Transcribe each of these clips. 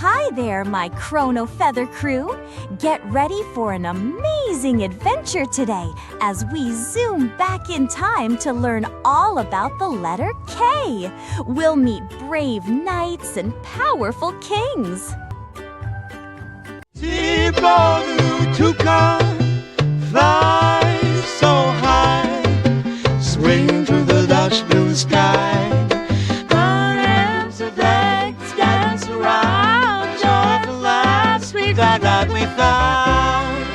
Hi there, my Chrono Feather crew! Get ready for an amazing adventure today as we zoom back in time to learn all about the letter K. We'll meet brave knights and powerful kings. Tibo the Toucan flies so high, swinging through the lush blue sky. That we found.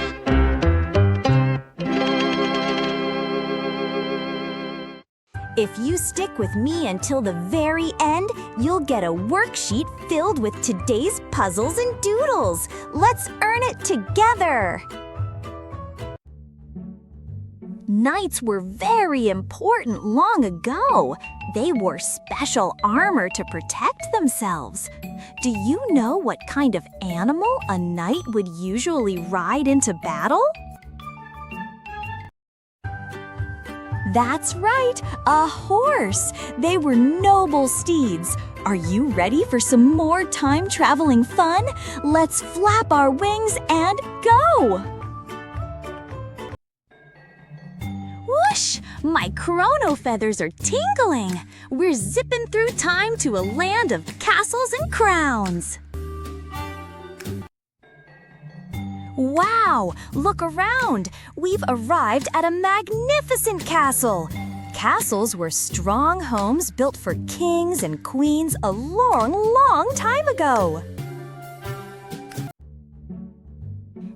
If you stick with me until the very end, you'll get a worksheet filled with today's puzzles and doodles. Let's earn it together! Knights were very important long ago. They wore special armor to protect themselves. Do you know what kind of animal a knight would usually ride into battle? That's right, a horse. They were noble steeds. Are you ready for some more time-traveling fun? Let's flap our wings and go! Whoosh! My chrono feathers are tingling. We're zipping through time to a land of castles and crowns. Wow! Look around. We've arrived at a magnificent castle. Castles were strong homes built for kings and queens a long, long time ago.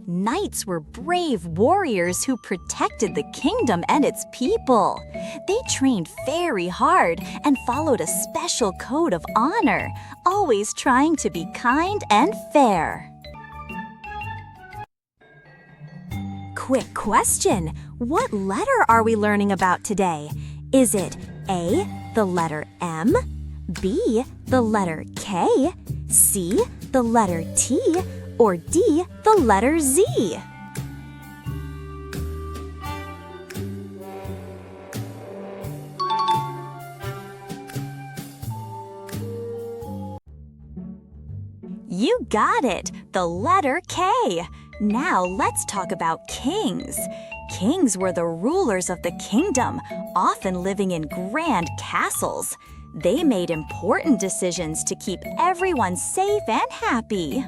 Knights were brave warriors who protected the kingdom and its people. They trained very hard and followed a special code of honor, always trying to be kind and fair. Quick question, what letter are we learning about today? Is it A, the letter M, B, the letter K, C, the letter T, or D, the letter Z? You got it, the letter K. Now let's talk about kings. Kings were the rulers of the kingdom, often living in grand castles. They made important decisions to keep everyone safe and happy.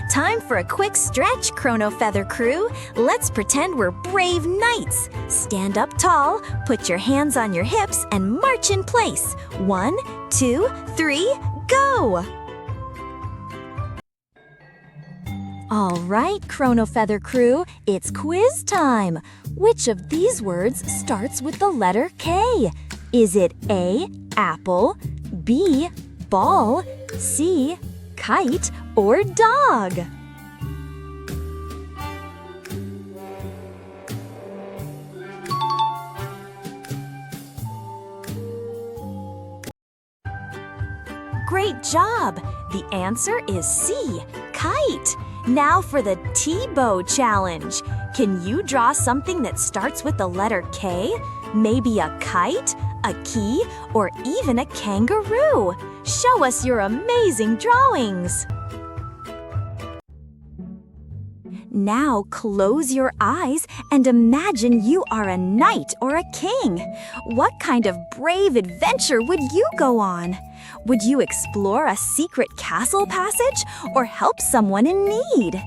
Time for a quick stretch, Chrono Feather crew. Let's pretend we're brave knights. Stand up tall, put your hands on your hips, and march in place. 1, 2, 3, go! All right, Chrono Feather crew, it's quiz time. Which of these words starts with the letter K? Is it A, apple, B, ball, C, kite, or dog? Great job! The answer is C, kite. Now for the Tibo challenge. Can you draw something that starts with the letter K? Maybe a kite, a key, or even a kangaroo. Show us your amazing drawings. Now close your eyes and imagine you are a knight or a king. What kind of brave adventure would you go on? Would you explore a secret castle passage or help someone in need?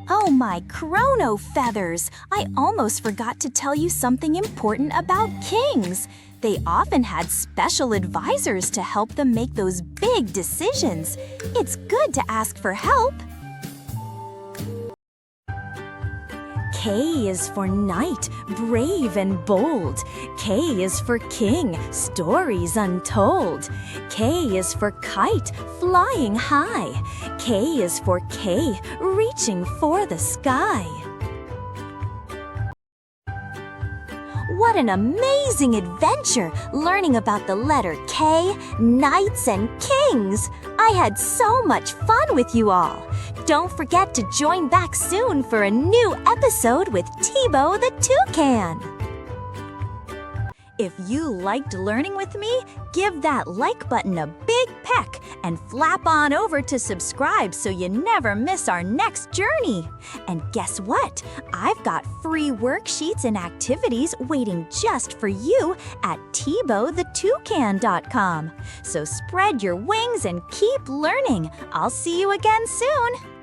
Oh, my chrono feathers! I almost forgot to tell you something important about kings. They often had special advisors to help them make those big decisions. It's good to ask for help. K is for knight, brave and bold. K is for king, stories untold. K is for kite, flying high. K is for K, reaching for the sky. What an amazing adventure learning about the letter K, knights, and kings! I had so much fun with you all. Don't forget to join back soon for a new episode with Tibo the Toucan. If you liked learning with me, give that like button a big peck and flap on over to subscribe so you never miss our next journey. And guess what? I've got free worksheets and activities waiting just for you at TiboTheToucan.com. So spread your wings and keep learning. I'll see you again soon.